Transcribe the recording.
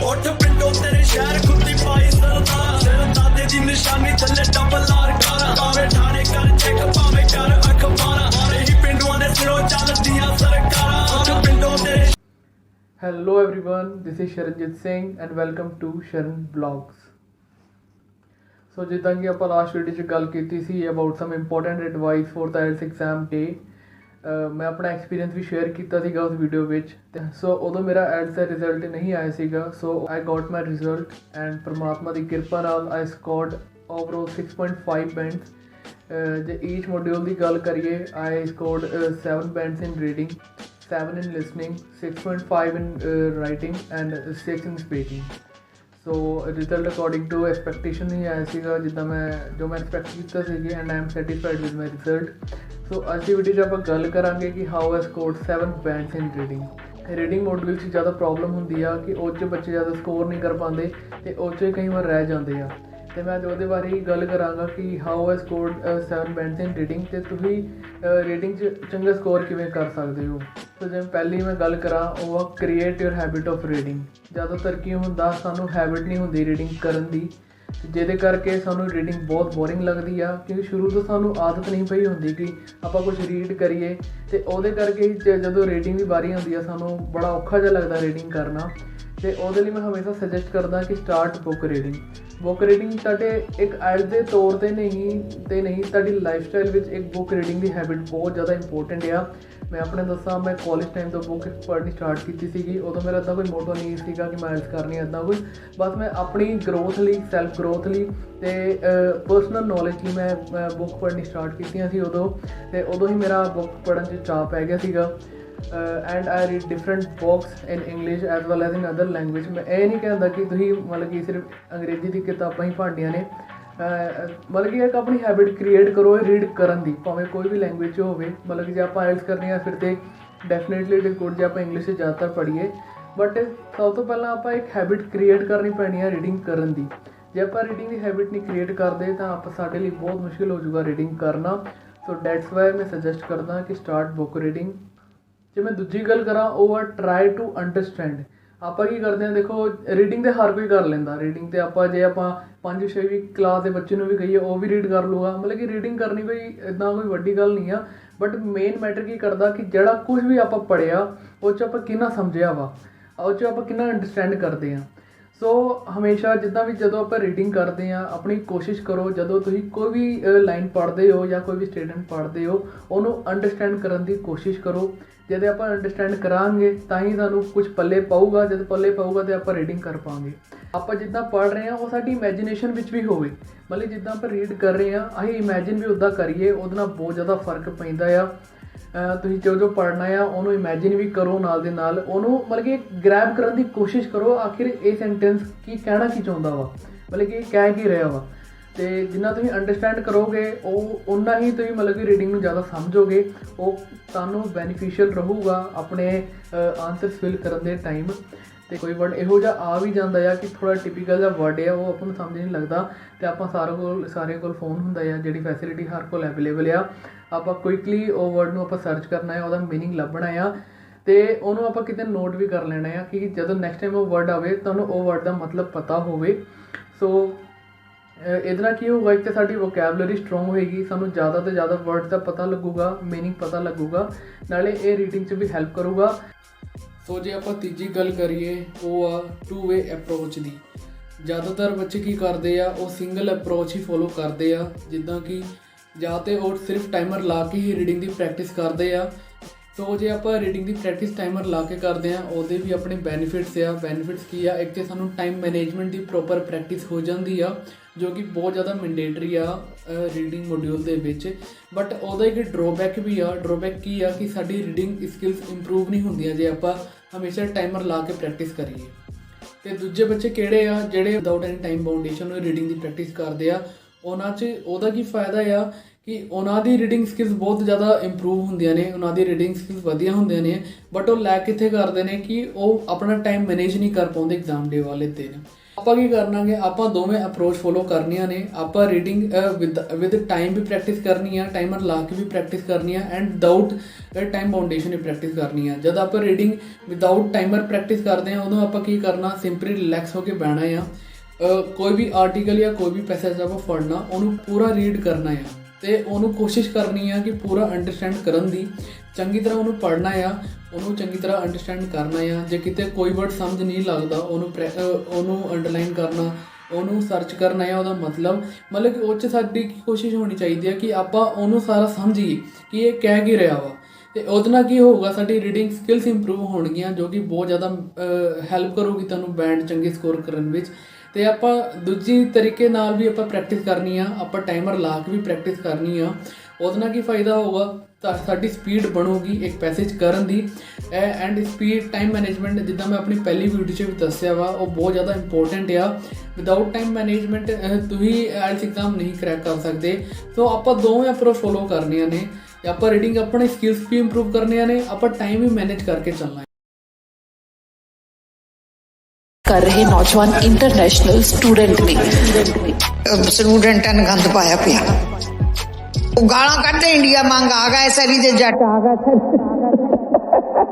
ਉੱਠ ਪਿੰਡੋਂ ਤੇਰੇ ਸ਼ਹਿਰ ਖੁੱਦੀ ਪਾਈ ਸਰਦਾਰ ਸਿਰ ਦਾਦੇ ਦੀ ਨਿਸ਼ਾਨੀ ਥੱਲੇ ਡਬਲ ਆਰ ਕਾਰਾਂ ਭਾਵੇਂ ਠਾਣੇ ਕਰ ਚੈੱਕ ਭਾਵੇਂ ਕਰ ਅਖਬਾਰਾਂ ਸਾਰੇ ਹੀ ਪਿੰਡੋਂ ਦੇ ਸਿਰੋਂ ਚੱਲਦੀਆਂ ਸਰਕਾਰਾਂ ਉੱਠ ਪਿੰਡੋਂ ਤੇਰੇ Hello everyone, this is Sharanjit Singh and welcome to Sharan Vlogs. So ਜਿੱਦਾਂ ਕਿ ਆਪਾਂ ਲਾਸਟ ਵੀਡੀਓ 'ਚ ਗੱਲ ਕੀਤੀ ਸੀ about some important advice for the IELTS exam day ਮੈਂ ਆਪਣਾ ਐਕਸਪੀਰੀਅੰਸ ਵੀ ਸ਼ੇਅਰ ਕੀਤਾ ਸੀਗਾ ਉਸ ਵੀਡੀਓ ਵਿੱਚ ਸੋ ਉਦੋਂ ਮੇਰਾ IELTS ਦਾ ਰਿਜ਼ਲਟ ਨਹੀਂ ਆਇਆ ਸੀਗਾ ਸੋ ਆਈ ਗੋਟ ਮਾਈ ਰਿਜ਼ਲਟ ਐਂਡ ਪਰਮਾਤਮਾ ਦੀ ਕਿਰਪਾ ਨਾਲ ਆਈ ਸਕੋਰਡ ਓਵਰਆਲ 6.5 ਬੈਂਡਸ ਜੇ ਈਚ ਮੋਡਿਊਲ ਦੀ ਗੱਲ ਕਰੀਏ I scored 7 bands in reading 7 in listening, 6.5 in writing and 6 in speaking. So result according to expectation नहीं आया सीगा जितना मैं expect किया सीगी and I am satisfied with my result. So आज की वीडियो 'ਚ ਆਪਾਂ ਗੱਲ ਕਰਾਂਗੇ कि how I scored 7 bands in reading. Reading module 'ਚ ਜ਼ਿਆਦਾ ਪ੍ਰੋਬਲਮ ਹੁੰਦੀ ਆ ਕਿ ਉਹ 'ਚ ਬੱਚੇ ਜ਼ਿਆਦਾ ਸਕੋਰ ਨਹੀਂ ਕਰ ਪਾਉਂਦੇ ਤੇ ਉਹ 'ਚ ਕਈ ਵਾਰ ਰਹਿ ਜਾਂਦੇ ਆ ਤੇ ਮੈਂ ਉਹਦੇ ਬਾਰੇ ਹੀ ਗੱਲ ਕਰਾਂਗਾ ਕਿ how I scored 7 bands in reading ਤੇ ਤੁਸੀਂ ਰੀਡਿੰਗ 'ਚ ਚੰਗਾ ਸਕੋਰ ਕਿਵੇਂ ਕਰ ਸਕਦੇ ਹੋ ਸੋ ਜਿਵੇਂ ਪਹਿਲੀ ਮੈਂ ਗੱਲ ਕਰਾਂ ਉਹ create your habit of reading ਜ਼ਿਆਦਾਤਰ ਕੀ ਹੁੰਦਾ ਸਾਨੂੰ ਹੈਬਿਟ ਨਹੀਂ ਹੁੰਦੀ ਰੀਡਿੰਗ ਕਰਨ ਦੀ ਜਿਹਦੇ ਕਰਕੇ ਸਾਨੂੰ ਰੀਡਿੰਗ ਬਹੁਤ ਬੋਰਿੰਗ ਲੱਗਦੀ ਆ ਕਿਉਂਕਿ ਸ਼ੁਰੂ ਤੋਂ ਸਾਨੂੰ ਆਦਤ ਨਹੀਂ ਪਈ ਹੁੰਦੀ ਕਿ ਆਪਾਂ ਕੁਝ ਰੀਡ ਕਰੀਏ ਤੇ ਉਹਦੇ ਕਰਕੇ ਜਦੋਂ ਰੀਡਿੰਗ ਦੀ ਵਾਰੀ ਆਉਂਦੀ ਆ ਸਾਨੂੰ ਬੜਾ ਔਖਾ ਜਿਹਾ ਲੱਗਦਾ ਰੀਡਿੰਗ ਕਰਨਾ ਤੇ ਉਹਦੇ ਲਈ ਮੈਂ ਹਮੇਸ਼ਾ ਸੁਜੈਸਟ ਕਰਦਾ ਕਿ ਸਟਾਰਟ ਬੁੱਕ ਰੀਡਿੰਗ ਤੁਹਾਡੇ ਇੱਕ IELTS ਦੇ ਤੌਰ ਤੇ ਨਹੀਂ ਤੁਹਾਡੀ ਲਾਈਫ ਸਟਾਈਲ ਵਿੱਚ ਇੱਕ ਬੁੱਕ ਰੀਡਿੰਗ ਦੀ ਹੈਬਿਟ ਬਹੁਤ ਜ਼ਿਆਦਾ ਇੰਪੋਰਟੈਂਟ ਆ ਮੈਂ ਆਪਣੇ ਦੱਸਾਂ ਮੈਂ ਕਾਲਜ ਟਾਈਮ ਤੋਂ ਬੁੱਕ ਪੜ੍ਹਨੀ ਸਟਾਰਟ ਕੀਤੀ ਸੀਗੀ ਉਦੋਂ ਮੇਰਾ ਇੱਦਾਂ ਕੋਈ ਮੋਟੋ ਨਹੀਂ ਸੀਗਾ ਕਿ ਮੈਂ IELTS ਕਰਨੀ ਇੱਦਾਂ ਕੁਝ ਬਸ ਮੈਂ ਆਪਣੀ ਗਰੋਥ ਲਈ ਸੈਲਫ ਗਰੋਥ ਲਈ ਅਤੇ ਪਰਸਨਲ ਨੌਲੇਜ ਲਈ ਮੈਂ ਬੁੱਕ ਪੜ੍ਹਨੀ ਸਟਾਰਟ ਕੀਤੀਆਂ ਸੀ ਉਦੋਂ ਅਤੇ ਉਦੋਂ ਹੀ ਮੇਰਾ ਬੁੱਕ ਪੜ੍ਹਨ 'ਚ ਚਾਅ ਪੈ ਗਿਆ ਸੀਗਾ and I read different books in English as well as in other language ਮੈਂ ਇਹ ਨਹੀਂ ਕਹਿੰਦਾ ਕਿ ਤੁਸੀਂ ਮਤਲਬ ਕਿ ਸਿਰਫ ਅੰਗਰੇਜ਼ੀ ਦੀ ਕਿਤਾਬਾਂ ਹੀ ਪੜ੍ਹਨੀਆਂ ਨੇ ਮਤਲਬ ਕਿ ਇੱਕ ਆਪਣੀ ਹੈਬਿਟ ਕ੍ਰੀਏਟ ਕਰੋ ਰੀਡ ਕਰਨ ਦੀ ਭਾਵੇਂ ਕੋਈ ਵੀ ਲੈਂਗੁਏਜ 'ਚ ਹੋਵੇ ਮਤਲਬ ਕਿ ਜੇ ਆਪਾਂ IELTS ਕਰਨੀ ਆ ਫਿਰ ਤਾਂ ਡੈਫੀਨੇਟਲੀ ਇਟ ਇਜ਼ ਗੁੱਡ ਜੇ ਆਪਾਂ ਇੰਗਲਿਸ਼ 'ਚ ਜ਼ਿਆਦਾਤਰ ਪੜ੍ਹੀਏ ਬਟ ਸਭ ਤੋਂ ਪਹਿਲਾਂ ਆਪਾਂ ਇੱਕ ਹੈਬਿਟ ਕ੍ਰੀਏਟ ਕਰਨੀ ਪੈਣੀ ਆ ਰੀਡਿੰਗ ਕਰਨ ਦੀ ਜੇ ਆਪਾਂ ਰੀਡਿੰਗ ਦੀ ਹੈਬਿਟ ਨਹੀਂ ਕ੍ਰੀਏਟ ਕਰਦੇ ਤਾਂ ਸਾਡੇ ਲਈ ਬਹੁਤ ਮੁਸ਼ਕਿਲ ਹੋ ਜਾਊਗਾ ਰੀਡਿੰਗ ਕਰਨਾ ਸੋ ਡੈਟਸ ਵਾਈ ਮੈਂ ਸੁਜੈਸਟ ਕਰਦਾ ਕਿ ਸਟਾਰਟ ਬੁੱਕ ਰੀਡਿੰਗ ਜੇ ਮੈਂ ਦੂਜੀ ਗੱਲ ਕਰਾਂ ਉਹ ਆ ਟਰਾਈ ਟੂ ਅੰਡਰਸਟੈਂਡ ਆਪਾਂ ਕੀ ਕਰਦੇ ਹਾਂ ਦੇਖੋ ਰੀਡਿੰਗ ਤਾਂ ਹਰ ਕੋਈ ਕਰ ਲੈਂਦਾ ਰੀਡਿੰਗ ਤੇ ਆਪਾਂ ਜੇ ਆਪਾਂ 5-6ਵੀਂ ਕਲਾਸ ਦੇ ਬੱਚੇ ਨੂੰ ਵੀ ਕਹੀਏ ਉਹ ਵੀ ਰੀਡ ਕਰ ਲੂਗਾ ਮਤਲਬ ਕਿ ਰੀਡਿੰਗ ਕਰਨੀ ਕੋਈ ਇੱਦਾਂ ਕੋਈ ਵੱਡੀ ਗੱਲ ਨਹੀਂ ਆ ਬਟ ਮੇਨ ਮੈਟਰ ਕੀ ਕਰਦਾ ਕਿ ਜਿਹੜਾ ਕੁਝ ਵੀ ਆਪਾਂ ਪੜ੍ਹਿਆ ਉਹ 'ਚ ਆਪਾਂ ਕਿੰਨਾ ਸਮਝਿਆ ਵਾ ਉਹ 'ਚ ਆਪਾਂ ਕਿੰਨਾ ਅੰਡਰਸਟੈਂਡ ਕਰਦੇ ਹਾਂ ਸੋ ਹਮੇਸ਼ਾ ਜਿੱਦਾਂ ਵੀ ਜਦੋਂ ਆਪਾਂ ਰੀਡਿੰਗ ਕਰਦੇ ਹਾਂ ਆਪਣੀ ਕੋਸ਼ਿਸ਼ ਕਰੋ ਜਦੋਂ ਤੁਸੀਂ ਕੋਈ ਵੀ ਲਾਈਨ ਪੜ੍ਹਦੇ ਹੋ ਜਾਂ ਕੋਈ ਵੀ ਸਟੇਟਮੈਂਟ ਪੜ੍ਹਦੇ ਹੋ ਉਹਨੂੰ ਅੰਡਰਸਟੈਂਡ ਕਰਨ ਦੀ ਕੋਸ਼ਿਸ਼ ਕਰੋ ਜਦ ਆਪਾਂ ਅੰਡਰਸਟੈਂਡ ਕਰਾਂਗੇ ਤਾਂ ਹੀ ਸਾਨੂੰ ਕੁਝ ਪੱਲੇ ਪਾਊਗਾ ਜਦ ਪੱਲੇ ਪਾਊਗਾ ਤਾਂ ਆਪਾਂ ਰੀਡਿੰਗ ਕਰ ਪਾਵਾਂਗੇ ਆਪਾਂ ਜਿੱਦਾਂ ਪੜ੍ਹ ਰਹੇ ਹਾਂ ਉਹ ਸਾਡੀ ਇਮੈਜੀਨੇਸ਼ਨ ਵਿੱਚ ਵੀ ਹੋਵੇ ਮਤਲਬ ਜਿੱਦਾਂ ਆਪਾਂ ਰੀਡ ਕਰ ਰਹੇ ਹਾਂ ਅਸੀਂ ਇਮੈਜਿਨ ਵੀ ਉੱਦਾਂ ਕਰੀਏ ਉਹਦੇ ਨਾਲ ਬਹੁਤ ਜ਼ਿਆਦਾ ਫਰਕ ਪੈਂਦਾ ਆ ਤੁਸੀਂ ਜੋ ਪੜ੍ਹਨਾ ਆ ਉਹਨੂੰ ਇਮੈਜਿਨ ਵੀ ਕਰੋ ਨਾਲ ਦੇ ਨਾਲ ਉਹਨੂੰ ਮਤਲਬ ਕਿ ਗ੍ਰੈਬ ਕਰਨ ਦੀ ਕੋਸ਼ਿਸ਼ ਕਰੋ ਆਖਿਰ ਇਹ ਸੈਂਟੈਂਸ ਕੀ ਕਹਿਣਾ ਕੀ ਚਾਹੁੰਦਾ ਵਾ ਮਤਲਬ ਕਿ ਕਹਿ ਕੀ ਰਿਹਾ ਵਾ ਅਤੇ ਜਿੰਨਾ ਤੁਸੀਂ ਅੰਡਰਸਟੈਂਡ ਕਰੋਗੇ ਉਹ ਓਨਾ ਹੀ ਤੁਸੀਂ ਮਤਲਬ ਕਿ ਰੀਡਿੰਗ ਨੂੰ ਜ਼ਿਆਦਾ ਸਮਝੋਗੇ ਉਹ ਤੁਹਾਨੂੰ ਬੈਨੀਫਿਸ਼ੀਅਲ ਰਹੂਗਾ ਆਪਣੇ ਆਨਸਰਸ ਫਿਲ ਕਰਨ ਦੇ ਟਾਈਮ ਅਤੇ ਕੋਈ ਵਰਡ ਇਹੋ ਜਿਹਾ ਆ ਵੀ ਜਾਂਦਾ ਆ ਕਿ ਥੋੜ੍ਹਾ ਟਿਪੀਕਲ ਜਿਹਾ ਵਰਡ ਆ ਉਹ ਆਪਾਂ ਨੂੰ ਸਮਝ ਨਹੀਂ ਲੱਗਦਾ ਅਤੇ ਆਪਾਂ ਸਾਰਿਆਂ ਕੋਲ ਫੋਨ ਹੁੰਦਾ ਆ ਜਿਹੜੀ ਫੈਸਿਲਿਟੀ ਹਰ ਕੋਲ ਅਵੇਲੇਬਲ ਆ ਆਪਾਂ ਕੁਇਕਲੀ ਉਹ ਵਰਡ ਨੂੰ ਆਪਾਂ ਸਰਚ ਕਰਨਾ ਆ ਉਹਦਾ ਮੀਨਿੰਗ ਲੱਭਣਾ ਆ ਅਤੇ ਉਹਨੂੰ ਆਪਾਂ ਕਿਤੇ ਨੋਟ ਵੀ ਕਰ ਲੈਣਾ ਆ ਕਿ ਜਦੋਂ ਨੈਕਸਟ ਟਾਈਮ ਉਹ ਵਰਡ ਆਵੇ ਤੁਹਾਨੂੰ ਉਹ ਵਰਡ ਦਾ ਮਤਲਬ ਪਤਾ ਹੋਵੇ ਸੋ ਇਹਦੇ ਨਾਲ ਕੀ ਹੋਊਗਾ ਇੱਕ ਤਾਂ ਸਾਡੀ ਵੋਕੈਬਲਰੀ ਸਟਰੋਂਗ ਹੋਏਗੀ ਸਾਨੂੰ ਜ਼ਿਆਦਾ ਤੋਂ ਜ਼ਿਆਦਾ ਵਰਡਸ ਦਾ ਪਤਾ ਲੱਗੂਗਾ ਮੀਨਿੰਗ ਪਤਾ ਲੱਗੂਗਾ ਨਾਲੇ ਇਹ ਰੀਡਿੰਗ 'ਚ ਵੀ ਹੈਲਪ ਕਰੂਗਾ ਸੋ ਜੇ ਆਪਾਂ ਤੀਜੀ ਗੱਲ ਕਰੀਏ ਉਹ ਆ 2 ਵੇ ਅਪਰੋਚ ਦੀ ਜ਼ਿਆਦਾਤਰ ਬੱਚੇ ਕੀ ਕਰਦੇ ਆ ਉਹ ਸਿੰਗਲ ਅਪਰੋਚ ਹੀ ਫੋਲੋ ਕਰਦੇ ਆ ਜਿੱਦਾਂ ਕਿ ਜਾਂ ਤਾਂ ਉਹ ਸਿਰਫ ਟਾਈਮਰ ਲਾ ਕੇ ਹੀ ਰੀਡਿੰਗ ਦੀ ਪ੍ਰੈਕਟਿਸ ਕਰਦੇ ਆ ਸੋ ਜੇ ਆਪਾਂ ਰੀਡਿੰਗ ਦੀ ਪ੍ਰੈਕਟਿਸ ਟਾਈਮਰ ਲਾ ਕੇ ਕਰਦੇ ਹਾਂ ਉਹਦੇ ਵੀ ਆਪਣੇ ਬੈਨੀਫਿਟਸ ਕੀ ਆ ਇੱਕ ਤਾਂ ਸਾਨੂੰ ਟਾਈਮ ਮੈਨੇਜਮੈਂਟ ਦੀ ਪ੍ਰੋਪਰ ਪ੍ਰੈਕਟਿਸ ਹੋ ਜਾਂਦੀ ਆ ਜੋ ਕਿ ਬਹੁਤ ਜ਼ਿਆਦਾ ਮੈਂਡੇਟਰੀ ਆ ਰੀਡਿੰਗ ਮੋਡਿਊਲ ਦੇ ਵਿੱਚ ਬਟ ਉਹਦਾ ਇੱਕ ਡਰੋਬੈਕ ਵੀ ਆ ਡਰੋਬੈਕ ਕੀ ਆ ਕਿ ਸਾਡੀ ਰੀਡਿੰਗ ਸਕਿੱਲਸ ਇੰਪਰੂਵ ਨਹੀਂ ਹੁੰਦੀਆਂ ਜੇ ਆਪਾਂ ਹਮੇਸ਼ਾ ਟਾਈਮਰ ਲਾ ਕੇ ਪ੍ਰੈਕਟਿਸ ਕਰੀਏ ਅਤੇ ਦੂਜੇ ਬੱਚੇ ਕਿਹੜੇ ਆ ਜਿਹੜੇ ਵਿਦਆਊਟ ਐਨੀ ਟਾਈਮ ਬਾਊਂਡੇਸ਼ਨ ਰੀਡਿੰਗ ਦੀ ਪ੍ਰੈਕਟਿਸ ਕਰਦੇ ਆ ਉਹਨਾਂ 'ਚ ਉਹਦਾ ਕੀ ਫਾਇਦਾ ਆ ਕਿ ਉਹਨਾਂ ਦੀ ਰੀਡਿੰਗ ਸਕਿੱਲਸ ਬਹੁਤ ਜ਼ਿਆਦਾ ਇੰਪਰੂਵ ਹੁੰਦੀਆਂ ਨੇ ਉਹਨਾਂ ਦੀ ਰੀਡਿੰਗ ਸਕਿੱਲਸ ਵਧੀਆ ਹੁੰਦੀਆਂ ਨੇ ਬਟ ਉਹ ਲੈਕ ਕਿੱਥੇ ਕਰਦੇ ਨੇ ਕਿ ਉਹ ਆਪਣਾ ਟਾਈਮ ਮੈਨੇਜ ਨਹੀਂ ਕਰ ਪਾਉਂਦੇ ਐਗਜ਼ਾਮ ਡੇ ਵਾਲੇ ਦਿਨ ਆਪਾਂ ਕੀ ਕਰਨਾਗੇ, ਆਪਾਂ ਦੋਵੇਂ ਅਪਰੋਚ ਫੋਲੋ ਕਰਨੀਆਂ ਨੇ। ਆਪਾਂ ਰੀਡਿੰਗ ਵਿਦ ਟਾਈਮ ਵੀ ਪ੍ਰੈਕਟਿਸ ਕਰਨੀ ਆ, ਟਾਈਮਰ ਲਾ ਕੇ ਵੀ ਪ੍ਰੈਕਟਿਸ ਕਰਨੀ ਆ, ਐਂਡ ਵਿਦਾਊਟ ਟਾਈਮ ਬਾਉਂਡੇਸ਼ਨ ਵੀ ਪ੍ਰੈਕਟਿਸ ਕਰਨੀ ਆ। ਜਦ ਆਪਾਂ ਰੀਡਿੰਗ ਵਿਦਾਊਟ ਟਾਈਮਰ ਪ੍ਰੈਕਟਿਸ ਕਰਦੇ ਆ, ਉਦੋਂ ਆਪਾਂ ਕੀ ਕਰਨਾ, ਸਿੰਪਲੀ ਰਿਲੈਕਸ ਹੋ ਕੇ ਬਹਿਣਾ ਆ। ਕੋਈ ਵੀ ਆਰਟੀਕਲ ਜਾਂ ਕੋਈ ਵੀ ਪੈਸੇਜ ਆਪਾਂ ਪੜ੍ਹਨਾ, ਉਹਨੂੰ ਪੂਰਾ ਰੀਡ ਕਰਨਾ ਆ ਤੇ ਉਹਨੂੰ ਕੋਸ਼ਿਸ਼ ਕਰਨੀ ਆ ਕਿ ਪੂਰਾ ਅੰਡਰਸਟੈਂਡ ਕਰਨ ਦੀ, ਚੰਗੀ ਤਰ੍ਹਾਂ ਉਹਨੂੰ ਪੜ੍ਹਨਾ ਆ, ਉਹਨੂੰ ਚੰਗੀ ਤਰ੍ਹਾਂ ਅੰਡਰਸਟੈਂਡ ਕਰਨਾ ਆ। ਜੇ ਕਿਤੇ ਕੋਈ ਵਰਡ ਸਮਝ ਨਹੀਂ ਲੱਗਦਾ, ਉਹਨੂੰ ਅੰਡਰਲਾਈਨ ਕਰਨਾ, ਉਹਨੂੰ ਸਰਚ ਕਰਨਾ ਆ ਉਹਦਾ ਮਤਲਬ ਕਿ ਉਹ 'ਚ ਸਾਡੀ ਕੋਸ਼ਿਸ਼ ਹੋਣੀ ਚਾਹੀਦੀ ਹੈ ਕਿ ਆਪਾਂ ਉਹਨੂੰ ਸਾਰਾ ਸਮਝੀਏ ਕਿ ਇਹ ਕਹਿ ਕੀ ਰਿਹਾ ਵਾ। ਅਤੇ ਉਹਦੇ ਨਾਲ ਕੀ ਹੋਊਗਾ, ਸਾਡੀ ਰੀਡਿੰਗ ਸਕਿੱਲਸ ਇੰਪਰੂਵ ਹੋਣਗੀਆਂ, ਜੋ ਕਿ ਬਹੁਤ ਜ਼ਿਆਦਾ ਹੈਲਪ ਕਰੂਗੀ ਤੁਹਾਨੂੰ ਬੈਂਡ ਚੰਗੇ ਸਕੋਰ ਕਰਨ ਵਿੱਚ। ਅਤੇ ਆਪਾਂ ਦੂਜੀ ਤਰੀਕੇ ਨਾਲ ਵੀ ਆਪਾਂ ਪ੍ਰੈਕਟਿਸ ਕਰਨੀ ਆ, ਆਪਾਂ ਟਾਈਮਰ ਲਾ ਕੇ ਵੀ ਪ੍ਰੈਕਟਿਸ ਕਰਨੀ ਆ। ਉਹਦੇ ਨਾਲ ਕੀ ਫਾਇਦਾ ਹੋਊਗਾ, ਤਾਂ ਸਾਡੀ ਸਪੀਡ ਬਣੂਗੀ ਇੱਕ ਪੈਸੇਜ ਕਰਨ ਦੀ। ਐਂਡ ਸਪੀਡ ਟਾਈਮ ਮੈਨੇਜਮੈਂਟ, ਜਿੱਦਾਂ ਮੈਂ ਆਪਣੀ ਪਹਿਲੀ ਵੀਡੀਓ 'ਚ ਵੀ ਦੱਸਿਆ ਵਾ, ਉਹ ਬਹੁਤ ਜ਼ਿਆਦਾ ਇੰਪੋਰਟੈਂਟ ਆ। ਵਿਦਾਊਟ ਟਾਈਮ ਮੈਨੇਜਮੈਂਟ ਤੁਸੀਂ ਆਇਲਟਸ ਐਗਜ਼ਾਮ ਨਹੀਂ ਕਰੈਕ ਕਰ ਸਕਦੇ। ਸੋ ਆਪਾਂ ਦੋਵੇਂ ਅਪਰੋਚ ਫੋਲੋ ਕਰਨੀਆਂ ਨੇ। ਆਪਾਂ ਰੀਡਿੰਗ ਆਪਣੇ ਸਕਿੱਲਸ ਵੀ ਇੰਪਰੂਵ ਕਰਨੀਆਂ ਨੇ, ਆਪਾਂ ਟਾਈਮ ਵੀ ਮੈਨੇਜ ਕਰਕੇ ਚੱਲਣਾ ਹੈ। ਕਰ ਰਹੇ ਨੌਜਵਾਨ ਇੰਟਰਨੈਸ਼ਨਲ ਸਟੂਡੈਂਟ ਨੇ, ਸਟੂਡੈਂਟਾਂ ਨੇ ਗੰਦ ਪਾਇਆ ਪਿਆ। ਉਹ ਗਾਲਾਂ ਕੱਢਦੇ, ਇੰਡੀਆ ਮੰਗ ਆ ਗਿਆ, ਸਰੀ ਦੇ ਜੱਟ ਆ ਗਿਆ।